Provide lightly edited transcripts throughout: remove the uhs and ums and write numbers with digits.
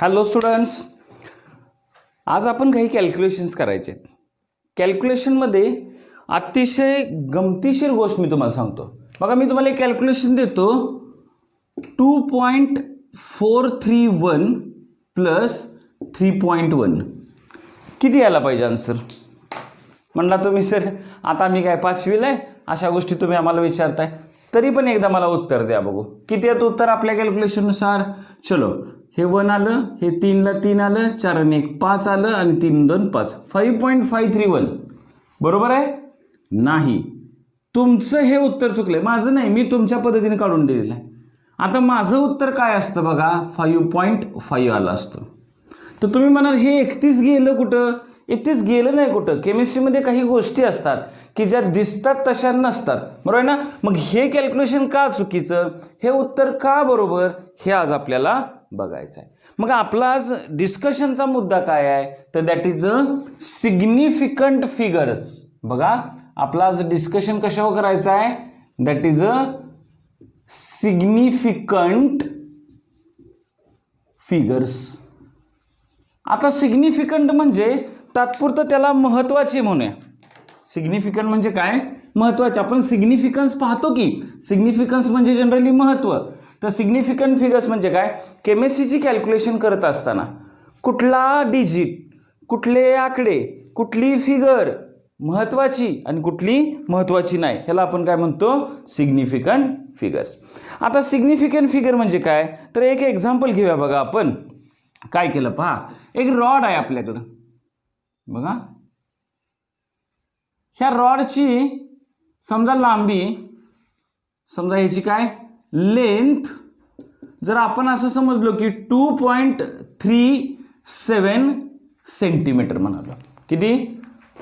Hello students, आज आपण काही कॅल्क्युलेशन्स करायचे आहेत. कॅल्क्युलेशनमध्ये अतिशय गमतीशीर गोष्ट मी तुम्हाला सांगतो. बघा, मी तुम्हाला एक कॅल्क्युलेशन देतो. 2.431 प्लस 3.1 किती यायला पाहिजे आन्सर? म्हणला तुम्ही सर आता मी काय पाचवीला आहे, अशा गोष्टी तुम्ही आम्हाला विचारताय. तरी पण एकदा मला उत्तर द्या बघू. किती येतं उत्तर आपल्या कॅल्क्युलेशननुसार? चलो, हे 1 आलं, हे 3ला 3 आलं, 4 आणि 1 5 आलं आणि 3 2 5. 5.531 बरोबर आहे? नाही, तुमचं हे उत्तर चुकलंय, माझं नाही. मी तुमच्या पद्धतीने काढून दिलेलं आहे. आता माझं उत्तर काय असतं बघा, 5.5 आलं असतं. तर तुम्ही म्हणाल हे 31 गेलं कुठं? 31 गेलं नाही कुठं. केमिस्ट्रीमध्ये काही गोष्टी असतात की ज्या दिसतात तशा नसतात, बरोबर ना? मग हे कॅल्क्युलेशन का चुकीचं, हे उत्तर का बरोबर, हे आज आपल्याला बघायचं आहे. मग आपला आज डिस्कशनचा मुद्दा काय आहे, तर that is a significant figures. बघा, आपला आज डिस्कशन कशावर करायचं आहे? That is a significant figures. आता सिग्निफिकंट म्हणजे तात्पुरतं त्याला महत्वाची म्हणूया. सिग्निफिकंट म्हणजे काय? महत्वाचे. आपण सिग्निफिकन्स पाहतो की सिग्निफिकन्स म्हणजे जनरली महत्व. तर सिग्निफिकंट फिगर्स म्हणजे काय? केमिस्ट्रीची कॅल्क्युलेशन करत असताना कुठला डिजिट, कुठले आकडे, कुठली फिगर महत्वाची आणि कुठली महत्वाची नाही, ह्याला आपण काय म्हणतो? Significant figures. आता सिग्निफिकंट फिगर म्हणजे काय, तर एक एक्झाम्पल घेऊया. बघा, आपण काय केलं पहा. एक रॉड आहे आपल्याकडं. बघा, ह्या रॉडची समजा लांबी, समजा ह्याची काय लेंथ, जर आपण असं समजलो की 2.37 सेंटीमीटर म्हणालो. किती?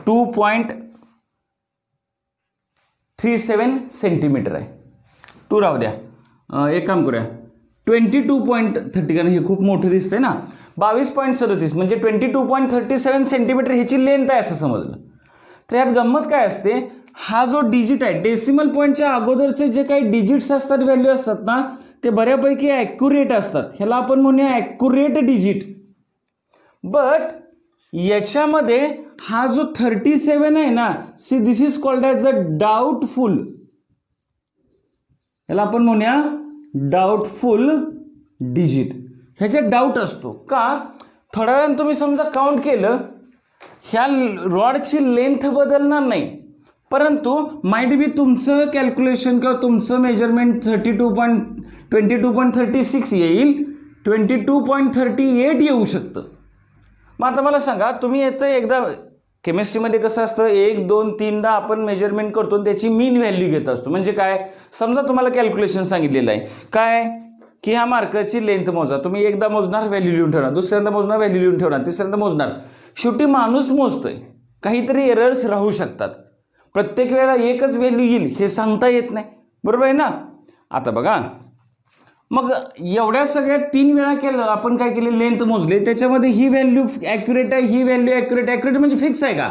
2.37 सेंटीमीटर आहे. 2 राहू द्या, एक काम करूया 22.30, कारण हे खूप मोठं दिसतंय ना. 22.37 म्हणजे 22.37 सेंटीमीटर ह्याची लेंथ आहे असं समजलं. तर यात गंमत काय असते, हा जो डिजिट आहे, डेसिमल पॉईंटच्या अगोदरचे जे काही डिजिट्स असतात, व्हॅल्यू असतात ना, ते बऱ्यापैकी ॲक्युरेट असतात. ह्याला आपण म्हणूया ॲक्युरेट डिजिट. बट याच्यामध्ये हा जो 37 आहे ना, see this is called as a doubtful. ह्याला आपण म्हणूया डाऊटफुल डिजिट. ह्याच्यात डाऊट असतो का? थोड्या वेळानं तुम्ही समजा काउंट केलं, ह्या रॉडची लेंथ बदलणार नाही, परंतु माइट बी तुमचं कॅल्क्युलेशन किंवा तुमचं मेजरमेंट 22.36 येईल, 22.38 येऊ शकतं. मग आता मला सांगा, तुम्ही याचं एकदा केमिस्ट्रीमध्ये कसं असतं, 1 2 3दा आपण मेजरमेंट करतो आणि त्याची मीन व्हॅल्यू घेत असतो. म्हणजे काय, समजा तुम्हाला कॅल्क्युलेशन सांगितलेलं आहे काय की ह्या मार्करची लेंथ मोजा. तुम्ही एकदा मोजणार, व्हॅल्यू लिहून ठेवणार, दुसऱ्यांदा मोजणार, व्हॅल्यू लिहून ठेवणार, तिसऱ्यांदा मोजणार. शेवटी माणूस मोजतोय, काहीतरी एरर्स राहू शकतात. प्रत्येक वेळेला एकच व्हॅल्यू येईल हे सांगता येत नाही, बरोबर आहे ना? आता बघा, मग एवढ्या सगळ्या 3 वेळा केलं आपण, काय केले, लेंथ मोजले, त्याच्यामध्ये ही व्हॅल्यू ॲक्युरेट आहे, ही व्हॅल्यू ॲक्युरेट. ॲक्युरेट म्हणजे फिक्स आहे का?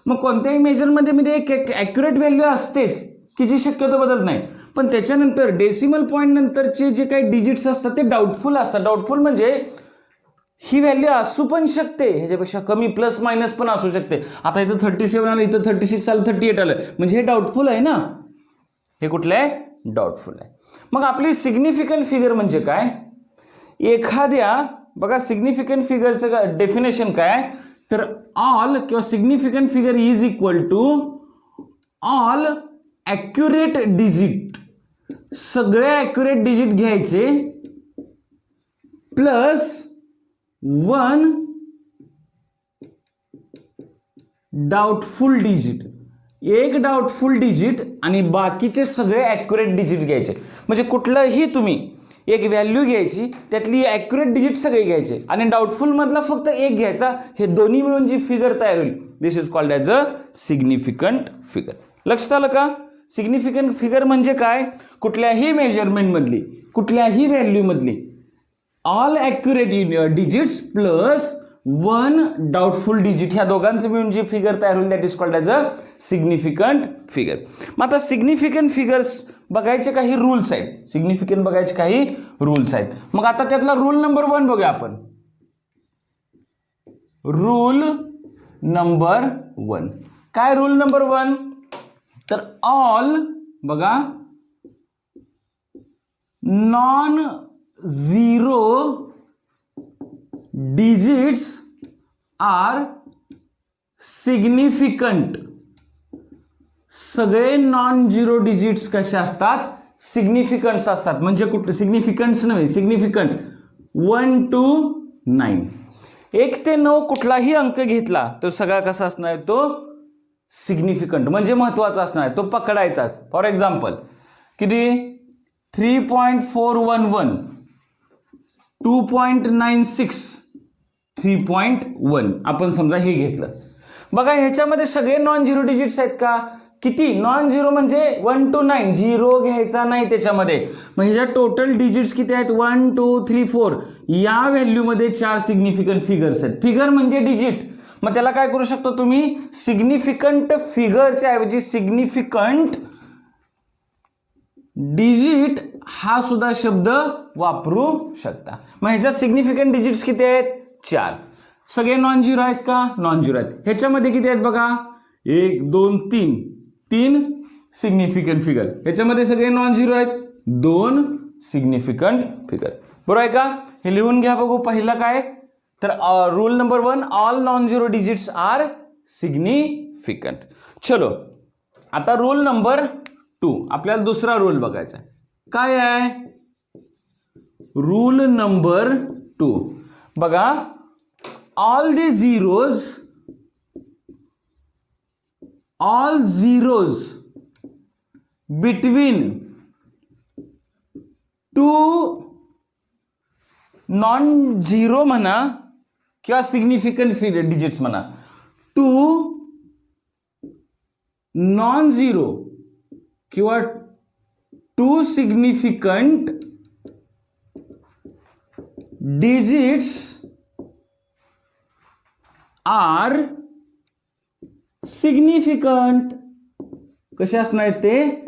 मग कोणत्याही मेजरमध्ये एक ॲक्युरेट व्हॅल्यू असतेच की जी शक्यतो बदलत नाही. पण त्याच्यानंतर डेसिमल पॉईंट नंतरचे जे काही डिजिट्स असतात ते डाऊटफुल असतात. डाऊटफुल म्हणजे ही व्हॅल्यू असू पण शकते, ह्याच्यापेक्षा कमी, प्लस मायनस पण असू शकते. आता इथं 37 आलं, इथं 36 आलं, 38 आलं, म्हणजे हे डाऊटफुल आहे ना. हे कुठलं आहे? डाऊटफुल आहे. मग आपली सिग्निफिकंट फिगर म्हणजे काय? एखाद्या, बघा, सिग्निफिकंट फिगरचं डेफिनेशन काय, तर ऑल किंवा significant figure is equal to all accurate digit. सगळे ॲक्युरेट डिजिट घ्यायचे प्लस 1 डाऊटफुल डिजिट. एक डाऊटफुल डिजिट आणि बाकीचे सगळे ॲक्युरेट डिजिट घ्यायचे. म्हणजे कुठलंही तुम्ही एक व्हॅल्यू घ्यायची, त्यातली ॲक्युरेट डिजिट सगळे घ्यायचे आणि डाऊटफुल मधला फक्त एक घ्यायचा. हे दोन्ही मिळून जी फिगर तयार होईल, this is called as a significant figure. लक्षात आलं का? सिग्निफिकंट फिगर म्हणजे काय? कुठल्याही मेजरमेंटमधली, कुठल्याही व्हॅल्यूमधली all accurate digits plus 1 doubtful digit, ह्या दोघांचं मिळून जी फिगर तयार होईल, that is called as a significant figure. मग आता सिग्निफिकंट फिगर्स बघायचे काही रूल्स आहेत. सिग्निफिकंट बघायचे काही रूल्स आहेत. मग आता त्यातला रूल नंबर 1 बघूया आपण. Rule number 1. काय रूल नंबर 1? तर ऑल बघा non zero digits are significant. सगळे नॉन झिरो डिजिट्स कसे असतात? सिग्निफिकंट्स असतात. म्हणजे कुठे सिग्निफिकंट्स नव्हे, सिग्निफिकंट 1 to 9. 1 ते 9 कुठलाही अंक घेतला तो सगळा कसा असणार आहे? तो सिग्निफिकंट म्हणजे महत्वाचा असणार आहे, तो पकडायचाच. फॉर एक्झाम्पल किती? 3.411, 2.96, 3.1 आपण समजा हे घेतलं. बघा ह्याच्यामध्ये सगळे नॉन झिरो डिजिट्स आहेत का? किती? नॉन झिरो म्हणजे 1 to 9, झिरो घ्यायचा नाही त्याच्यामध्ये. मग ह्याच्या टोटल डिजिट्स किती आहेत? 1 2 3 4. या व्हॅल्यूमध्ये 4 सिग्निफिकंट फिगर्स आहेत. फिगर म्हणजे डिजिट. मग त्याला काय करू शकतो तुम्ही? सिग्निफिकंट फिगरच्या ऐवजी सिग्निफिकंट डिजिट हा सुद्धा शब्द वापरू शकता. मग ह्याच्यात सिग्निफिकंट डिजिट्स किती आहेत? 4. सगळे नॉन झिरो आहेत का? नॉन झिरो आहेत. ह्याच्यामध्ये किती आहेत बघा? 1 2 3, 3 सिग्निफिकंट फिगर. ह्याच्यामध्ये सगळे नॉन झिरो आहेत, 2 सिग्निफिकंट फिगर. बरोबर आहे का? हे लिहून घ्या बघू. पहिला काय? तर rule number 1, all non zero digits are significant. चलो आता रूल नंबर 2, आपल्याला दुसरा रूल बघायचा आहे. काय आहे रूल नंबर 2? बघा, all zeros between two non zero म्हणा किंवा सिग्निफिकंट फिगर डिजिट्स म्हणा, 2 नॉन झिरो किंवा 2 सिग्निफिकंट डिजिट्स आर सिग्निफिकंट. कसे असणार आहेत ते?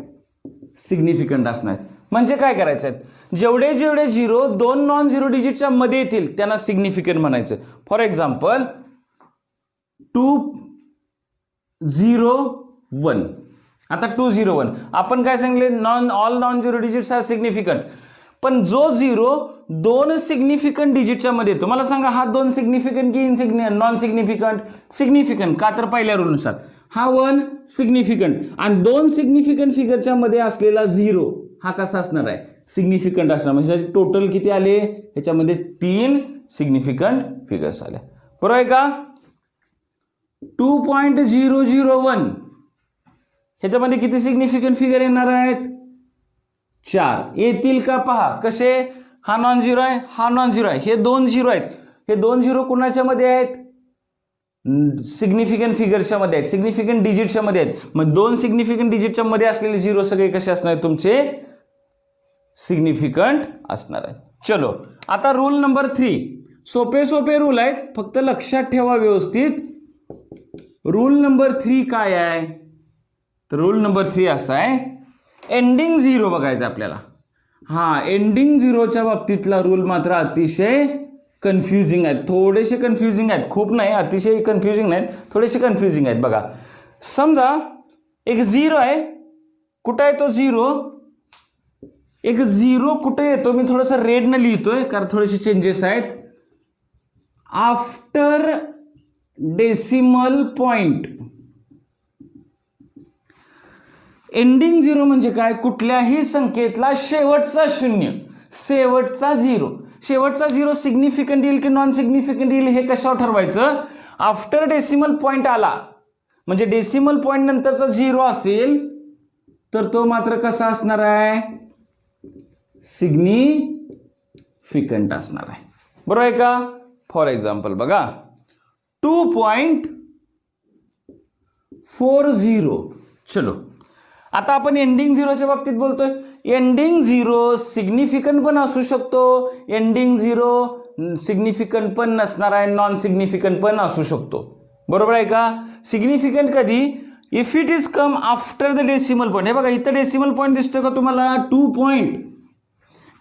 सिग्निफिकंट असणार आहेत. म्हणजे काय करायचं आहे? जेवढे जेवढे झिरो 2 नॉन झिरो डिजिटच्या मध्ये येतील त्यांना सिग्निफिकंट म्हणायचं. For example 201. आता 201 आपण काय सांगितले? All non zero digits are significant. पण जो झिरो 2 सिग्निफिकंट डिजिटच्या मध्ये येतो, मला सांगा हा 2 सिग्निफिकंट की नॉन सिग्निफिकंट? सिग्निफिकंट. का? तर पहिल्या रूलनुसार हा 1 सिग्निफिकंट आणि 2 सिग्निफिकंट फिगरच्या मध्ये असलेला झिरो हा कसा असणार आहे? सिग्निफिकंट असणार. म्हणजे टोटल किती आले? ह्याच्यामध्ये 3 सिग्निफिकंट फिगर्स आले. बरोबर आहे का? 2.001 ह्याच्यामध्ये किती सिग्निफिकंट फिगर येणार आहेत? 4 येतील का? पहा कसे. हा नॉन झिरो आहे, हा नॉन झिरो आहे, हे 2 झिरो आहेत. हे 2 झिरो कोणाच्या मध्ये आहेत? सिग्निफिकंट फिगरच्या मध्ये आहेत, सिग्निफिकंट डिजिटच्या मध्ये आहेत. मग 2 सिग्निफिकंट डिजिटच्या मध्ये असलेले झिरो सगळे कसे असणार आहेत? तुमचे सिग्निफिकंट असणार आहेत. चलो आता रूल नंबर 3. सोपे सोपे रूल आहेत, फक्त लक्षात ठेवा व्यवस्थित. रूल नंबर 3 काय आहे? तर रूल नंबर 3 असा आहे, एंडिंग झिरो बघायचं आपल्याला. हा एंडिंग झिरोच्या बाबतीतला रूल मात्र अतिशय कन्फ्युजिंग आहेत. थोडेसे कन्फ्युजिंग आहेत, खूप नाही, अतिशय कन्फ्युजिंग नाहीत, थोडेसे कन्फ्युजिंग आहेत. बघा समजा एक झिरो आहे. कुठं आहे तो झिरो? एक झिरो कुठे येतो? मी थोडंसं रेडनं लिहितोय कारण थोडेसे चेंजेस आहेत. After decimal point. Ending zero म्हणजे काय? कुठल्याही संख्येतला शेवटचा शून्य, शेवटचा झिरो. शेवटचा झिरो सिग्निफिकंट येईल की नॉन सिग्निफिकंट येईल हे कशावर ठरवायचं? आफ्टर डेसिमल पॉइंट आला म्हणजे डेसिमल पॉइंट नंतरचा झिरो असेल तर तो मात्र कसा असणार आहे? सिग्निफिकंट असणार आहे. बरोबर आहे का? फॉर एक्झाम्पल बघा 2.40. चलो आता आपण एंडिंग झिरोच्या बाबतीत बोलतोय. एंडिंग झिरो सिग्निफिकंट पण असू शकतो, एंडिंग झिरो सिग्निफिकंट पण नसणार आहे, नॉन सिग्निफिकंट पण असू शकतो. बरोबर आहे का? सिग्निफिकंट कधी? If it is come after the decimal point. हे बघा इथं डेसिमल पॉईंट दिसतोय का तुम्हाला? 2 पॉईंट.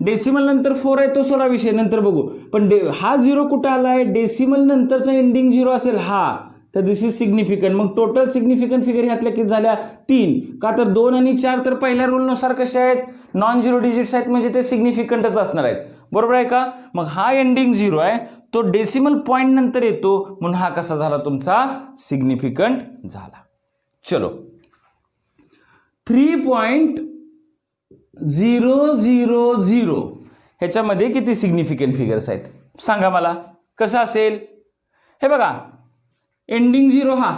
डेसिमल नंतर 4 आहे तो सोडा विषय, नंतर बघू. पण हा 0 कुठं आलाय, डेसिमल नंतरचा एंडिंग 0 असेल हा, तर दिस इज सिग्निफिकंट. मग टोटल सिग्निफिकंट फिगर ह्यातल्या किती झाल्या 3. का तर 2 आणि 4 तर पहिल्या रूलनुसार कसे आहेत, नॉन झिरो डिजिट्स आहेत, म्हणजे ते सिग्निफिकंटच असणार आहेत. बरोबर आहे का. मग हा एंडिंग 0 आहे, तो डेसिमल पॉइंट नंतर येतो, म्हणून हा कसा झाला तुमचा सिग्निफिकंट झाला. चलो 3.000 ह्याच्यामध्ये किती सिग्निफिकंट फिगर्स आहेत सांगा मला, कसं असेल. हे बघा एंडिंग 0 हा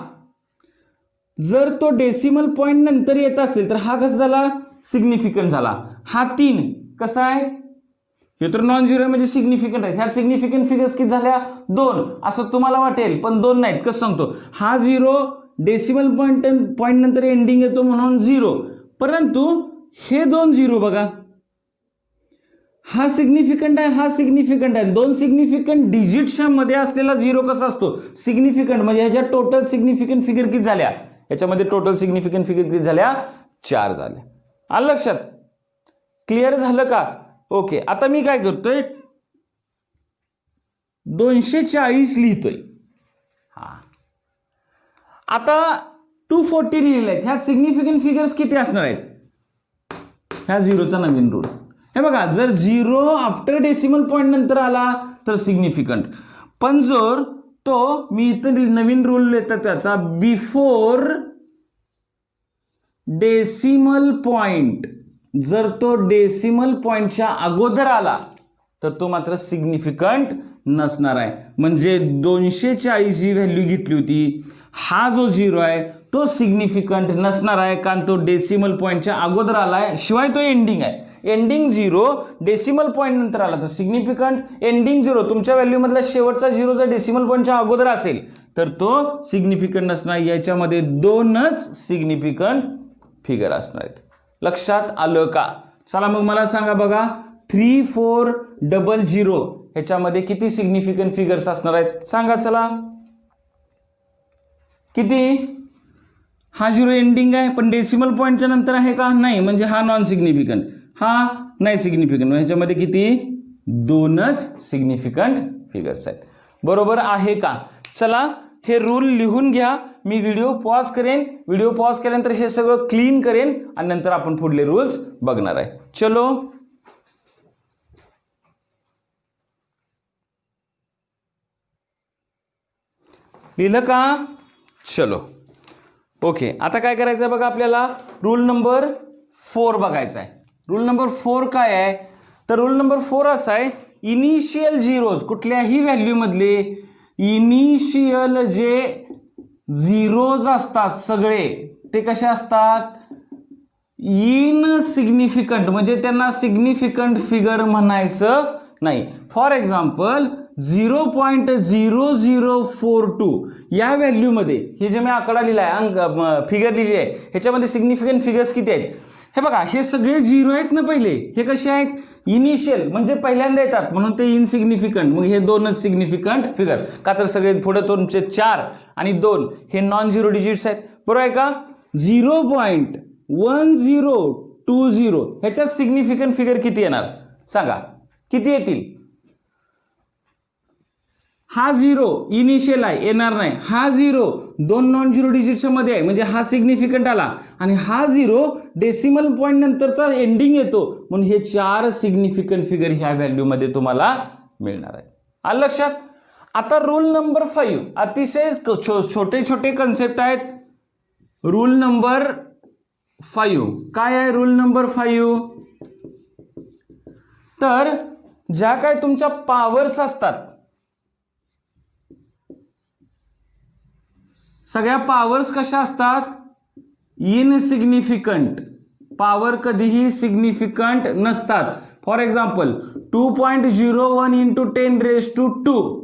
जर तो डेसिमल पॉइंट नंतर येत असेल तर हा कसा झाला सिग्निफिकंट झाला. हा 3 कसा आहे, हे तर नॉन झिरो म्हणजे सिग्निफिकंट आहे. ह्यात सिग्निफिकंट फिगर्स किती झाल्या 2 असं तुम्हाला वाटेल, पण 2 नाहीत. कसं सांगतो, हा 0 डेसिमल पॉइंट नंतर एंडिंग येतो म्हणून 0, परंतु हे 2 0 बघा, हा सिग्निफिकंट आहे, हा सिग्निफिकंट आहे. 2 सिग्निफिकंट डिजिटच्या मध्ये असलेला 0 कसा असतो सिग्निफिकंट, म्हणजे ह्याच्या टोटल सिग्निफिकंट फिगर किती झाल्या, याच्यामध्ये टोटल सिग्निफिकंट फिगर किती झाल्या 4 झाल्या. आलं लक्षात, क्लिअर झालं का. ओके, आता मी काय करतोय 240 लिहितोय. हा आता 240 लिहिलंय, ह्यात सिग्निफिकंट फिगर्स किती असणार आहेत, ह्या 0चा नवीन रूल. हे बघा जर 0 आफ्टर डेसिमल पॉइंट नंतर आला तर सिग्निफिकंट, पण जर तो मी इथं नवीन रूल लिहितो त्याचा बिफोर डेसिमल पॉइंट, जर तो डेसिमल पॉइंटच्या अगोदर आला तर तो मात्र सिग्निफिकंट नसणार आहे. म्हणजे 240 जी व्हॅल्यू घेतली होती, हा जो 0 आहे तो सिग्निफिकंट नसणार आहे, कारण तो डेसिमल पॉइंटच्या अगोदर आलाय, शिवाय तो एंडिंग आहे. एंडिंग 0 डेसिमल पॉइंट नंतर आला तर सिग्निफिकंट, एंडिंग 0 तुमच्या व्हॅल्यू मधला शेवटचा 0 जर डेसिमल पॉइंटच्या अगोदर असेल तर तो सिग्निफिकंट नसणार. याच्यामध्ये 2च सिग्निफिकंट फिगर असणार आहेत. लक्षात आलं का. चला मग मला सांगा बघा 3400 ह्याच्यामध्ये किती सिग्निफिकंट फिगर्स असणार आहेत सांगा. चला किती, हा 0 एंडिंग आहे पण डेसिमल पॉइंटच्या नंतर आहे का नाही, म्हणजे हा नॉन सिग्निफिकंट, हा नाही सिग्निफिकंट, ह्याच्यामध्ये किती 2च सिग्निफिकंट फिगर्स आहेत. बरोबर आहे का. चला हे रूल लिहून घ्या, मी व्हिडिओ पॉज करेन, व्हिडिओ पॉज केल्यानंतर हे सगळं क्लीन करेन आणि नंतर आपण पुढले रूल्स बघणार आहे. चलो लिहिलं का. चलो ओके, आता काय करायचं आहे बघा, आपल्याला रूल नंबर 4 बघायचा आहे. रूल नंबर 4 काय आहे, तर रूल नंबर 4 असा आहे, इनिशियल झिरोज कुठल्याही व्हॅल्यू मधले इनिशियल जे झिरोज असतात सगळे ते कसे असतात इनसिग्निफिकंट, म्हणजे त्यांना सिग्निफिकंट फिगर म्हणायचं नाही. फॉर एक्झाम्पल 0.0042 या व्हॅल्यू मध्ये हे जे मी आकडा लिहिला आहे, फिगर लिहिली आहे, ह्याच्यामध्ये सिग्निफिकंट फिगर्स किती आहेत हे बघा. हे सगळे 0 आहेत ना पहिले, हे कसे आहेत इनिशियल म्हणजे पहिल्यांदा येतात म्हणून ते इनसिग्निफिकंट. मग हे 2च सिग्निफिकंट फिगर, का तर सगळे पुढे तुमचे 4 आणि 2 हे नॉन झिरो डिजिट्स आहेत. बरोबर आहे का. 0.1020 ह्याच्यात सिग्निफिकंट फिगर किती येणार सांगा, किती येतील. हा 0 इनिशियल आहे, येणार नाही. हा 0 2 नॉन झिरो डिजिटच्या मध्ये आहे, म्हणजे हा सिग्निफिकंट आला, आणि हा 0 डेसिमल पॉइंट नंतरचा एंडिंग येतो, म्हणून हे 4 सिग्निफिकंट फिगर ह्या व्हॅल्यू मध्ये तुम्हाला मिळणार आहे. आलं लक्षात. आता रूल नंबर 5 अतिशय छोटे छोटे कन्सेप्ट आहेत. रूल नंबर 5 काय आहे. रूल नंबर 5 तर ज्या काय तुमच्या पॉवर्स असतात, सगळ्या पॉवर्स कशा असतात इनसिग्निफिकंट, पॉवर कधीही सिग्निफिकंट नसतात. फॉर एक्झाम्पल 2.01 × 10⁻²,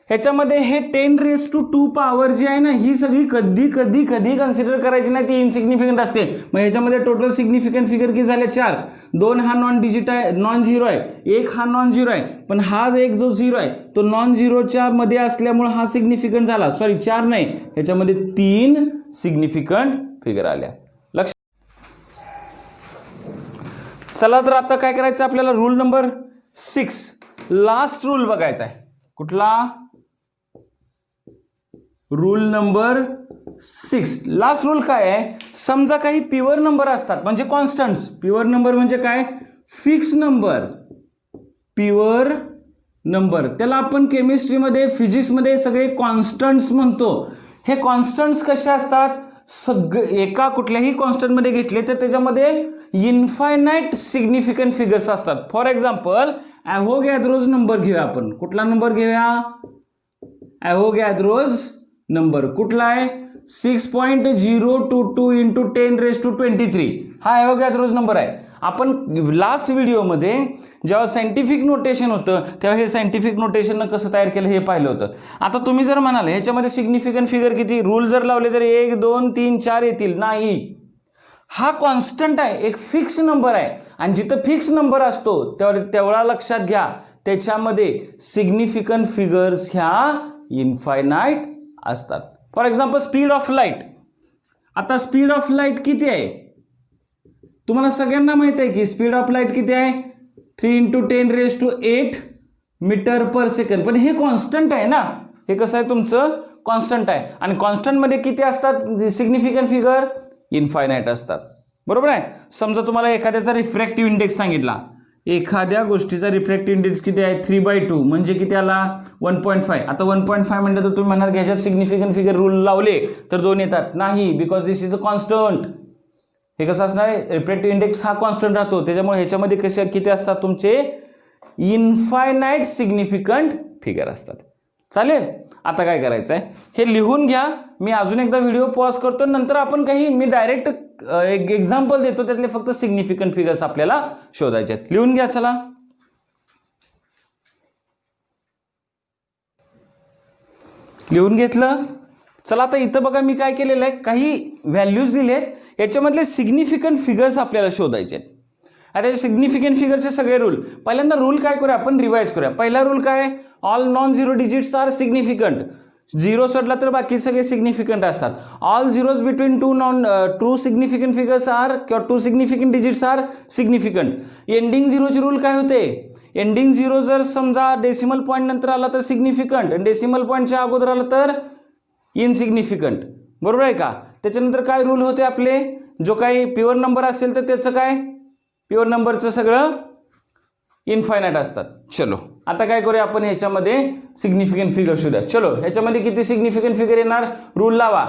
ह्याच्यामध्ये हे 10⁻² पॉवर जी आहे ना, ही सगळी कधी कधी कधी कन्सिडर करायची नाही, ती इनसिग्निफिकंट असते. मग ह्याच्यामध्ये टोटल सिग्निफिकंट फिगर किती झाले 4. 2 हा नॉन डिजिट आहे, नॉन झिरो आहे, 1 हा नॉन झिरो आहे, पण हा एक जो 0 आहे तो नॉन झिरोच्या मध्ये असल्यामुळे हा सिग्निफिकंट झाला. सॉरी 4 नाही, ह्याच्यामध्ये 3 सिग्निफिकंट फिगर आल्या. लक्ष चला तर आता काय करायचं आपल्याला, रूल नंबर 6 लास्ट रूल बघायचा आहे. कुठला? रूल नंबर 6 लास्ट रूल काय आहे? समजा काही प्युअर नंबर असतात म्हणजे कॉन्स्टंट्स. प्युअर नंबर म्हणजे काय? Fix number. प्युअर नंबर त्याला आपण केमिस्ट्रीमध्ये फिजिक्समध्ये सगळे कॉन्स्टंट्स म्हणतो. हे कॉन्स्टंट्स कसे असतात? एका कुठल्याही कॉन्स्टंटमध्ये घेतले तर त्याच्यामध्ये इन्फायनाइट सिग्निफिकंट फिगर्स असतात. फॉर एक्झाम्पल ॲव्होगॅद्रोज नंबर घेऊया आपण. कुठला नंबर घेऊया? ॲव्होगॅद्रोज नंबर कुठला आहे? 6.022 इंटू 10⁻23 हा ॲव्होगॅद्रोज नंबर आहे. आपण लास्ट व्हिडिओमध्ये जेव्हा सायंटिफिक नोटेशन होतं तेव्हा हे सायंटिफिक नोटेशन कसं तयार केलं हे पाहिलं होतं. आता तुम्ही जर म्हणाल ह्याच्यामध्ये सिग्निफिकंट फिगर किती, रूल जर लावले तर 1 2 3 4 येतील. नाही, हा कॉन्स्टंट आहे, एक फिक्स नंबर आहे. आणि जिथं फिक्स नंबर असतो तेवढा लक्षात घ्या त्याच्यामध्ये सिग्निफिकंट फिगर्स ह्या इन्फायनाइट असतात. For example speed of light. आता स्पीड ऑफ लाईट किती आहे? तुम्हाला सगळ्यांना माहित आहे की स्पीड ऑफ लाईट किती आहे? 3 × 10⁸ मीटर पर सेकंड. पण हे कॉन्स्टंट आहे ना, हे कसं आहे तुमचं? कॉन्स्टंट आहे. आणि कॉन्स्टंटमध्ये किती असतात सिग्निफिकंट फिगर? इन्फायनाइट असतात. बरोबर आहे. समजा तुम्हाला एखाद्याचा रिफ्रॅक्टिव्ह इंडेक्स सांगितला, एखाद्या गोष्टीचा रिफ्रॅक्टिव्ह इंडेक्स किती आहे? 3/2 म्हणजे किती आला? 1.5. आता 1.5 म्हणलं तर तुम्ही म्हणणार की ह्याच्यात सिग्निफिकंट फिगर रूल लावले तर 2 येतात. नाही, because this is a constant. हे कसं असणार आहे? रिफ्रॅक्टिव्ह इंडेक्स हा कॉन्स्टंट राहतो, त्याच्यामुळे ह्याच्यामध्ये कसे किती असतात तुमचे? इन्फायनाइट सिग्निफिकंट फिगर असतात. चालेल. आता काय करायचं आहे हे लिहून घ्या. मी अजून एकदा व्हिडिओ पॉज करतो, नंतर आपण काही मी डायरेक्ट एक एक्झाम्पल देतो, त्यातले फक्त सिग्निफिकंट फिगर्स आपल्याला शोधायचे आहेत. लिहून घ्या. चला लिहून घेतलं. चला आता इथं बघा मी काय केलेलं आहे, काही व्हॅल्यूज दिलेत, याच्यामधले सिग्निफिकंट फिगर्स आपल्याला शोधायचे आहेत. आता सिग्निफिकंट फिगरचे सगळे रूल. पहिल्यांदा रूल काय करूया आपण? रिवाइज करूया. पहिला रूल काय? All non zero digits are significant. Zero सोडला तर बाकी सगळे सिग्निफिकंट असतात. All zeros between two significant figures are किंवा 2 significant digits are significant. Ending झिरोचे रूल काय होते? एंडिंग झिरो जर समजा डेसिमल पॉईंट नंतर आला तर सिग्निफिकंट, आणि डेसिमल पॉईंटच्या अगोदर आला तर इनसिग्निफिकंट. बरोबर आहे का? त्याच्यानंतर काय रूल होते आपले? जो काही प्युअर नंबर असेल तर त्याचं काय? प्युअर नंबरचं सगळं इन्फायनाइट असतात. चलो आता काय करूया आपण याच्यामध्ये सिग्निफिकंट फिगर शोधूया. चलो ह्याच्यामध्ये किती सिग्निफिकंट फिगर येणार? रूल लावा.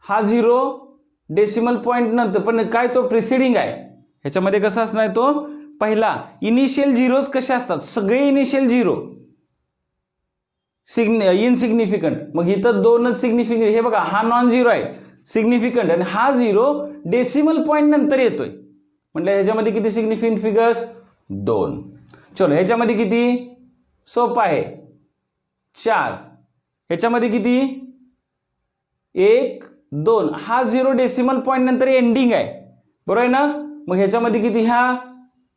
हा 0 डेसिमल पॉईंट नंतर, पण काय तो प्रिसिडिंग आहे. ह्याच्यामध्ये कसं असणार आहे तो? पहिला इनिशियल झिरोज कसे असतात? सगळे इनिशियल झिरो इनसिग्निफिकंट. मग इथं 2च सिग्निफिकंट. हे बघा हा नॉन झिरो आहे सिग्निफिकंट, आणि हा 0 डेसिमल पॉईंट नंतर येतोय. म्हटलं ह्याच्यामध्ये किती सिग्निफिकंट फिगर्स? 2. चलो ह्याच्यामध्ये किती? सोपं आहे 4. ह्याच्यामध्ये किती? 1 2. हा 0 डेसिमल पॉईंट नंतर एंडिंग आहे. बरोबर आहे ना? मग ह्याच्यामध्ये किती? ह्या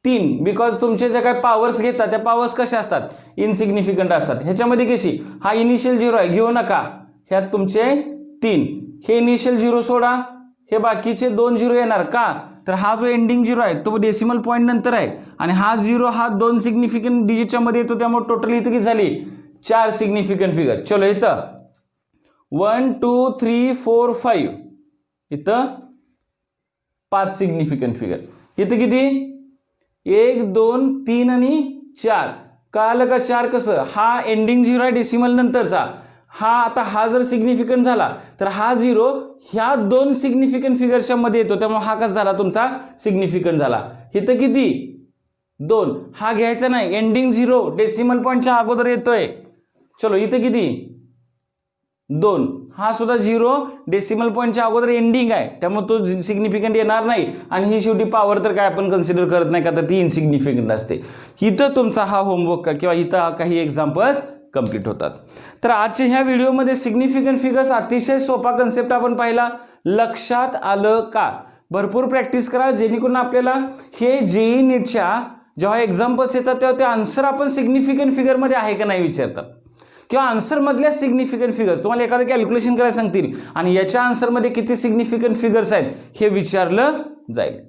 3. बिकॉज तुमचे जे काही पॉवर्स घेतात त्या पॉवर्स कशा असतात? इनसिग्निफिकंट असतात. ह्याच्यामध्ये कशी? हा इनिशियल झिरो आहे, घेऊ नका. ह्यात तुमचे 3. हे इनिशियल झिरो सोडा, हे बाकीचे 2 झिरो येणार. का? तर हा जो एंडिंग झिरो आहे तो डेसिमल पॉईंट नंतर आहे, आणि हा 0 हा 2 सिग्निफिकंट डिजिटच्या मध्ये येतो, त्यामुळे टोटल इथं किती झाली? 4 सिग्निफिकंट फिगर. चलो इथं 1 2 3 4 5, इथं 5 सिग्निफिकंट फिगर. इथं किती? 1 2 3 आणि 4. कळालं का? 4 कसं? हा एंडिंग झिरो आहे डेसिमल नंतरचा. हा जर सिग्निफिकंट झाला तर हा 0 ह्या 2 सिग्निफिकंट फिगर्सच्या मध्ये येतो, त्यामुळे हा कसा झाला तुमचा? सिग्निफिकंट झाला. इथं किती? 2. हा घ्यायचा नाही, एंडिंग झिरो डेसिमल पॉईंटच्या अगोदर येतोय. चलो इथं किती? 2. हा सुद्धा 0 डेसिमल पॉईंटच्या अगोदर एंडिंग आहे, त्यामुळे तो सिग्निफिकंट येणार नाही. आणि ही शेवटी पॉवर तर काय आपण कन्सिडर करत नाही का, तर ती इनसिग्निफिकंट असते. इथं तुमचा हा होमवर्क किंवा इथं काही एक्झाम्पल्स कंप्लीट होतात. तर आजच्या ह्या व्हिडिओमध्ये सिग्निफिकंट फिगर्स अतिशय सोपा कन्सेप्ट आपण पाहिला. लक्षात आलं का? भरपूर प्रॅक्टिस करा, जेणेकरून आपल्याला हे जेईई नीटच्या जेव्हा एक्झाम्पल्स येतात तेव्हा ते आन्सर आपण सिग्निफिकंट फिगरमध्ये आहे का नाही विचारतात, किंवा आन्सरमधल्या सिग्निफिकंट फिगर्स तुम्हाला एखादं कॅल्क्युलेशन करायला सांगतील आणि याच्या आन्सरमध्ये किती सिग्निफिकंट फिगर्स आहेत हे विचारलं जाईल.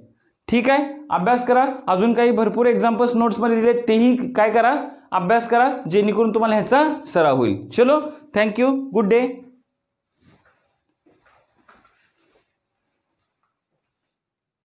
ठीक आहे, अभ्यास करा. अजून काही भरपूर एक्झाम्पल्स नोट्समध्ये दिले, तेही काय करा, अभ्यास करा, जेणेकरून तुम्हाला ह्याचा सराव होईल. चलो, थँक्यू, गुड डे.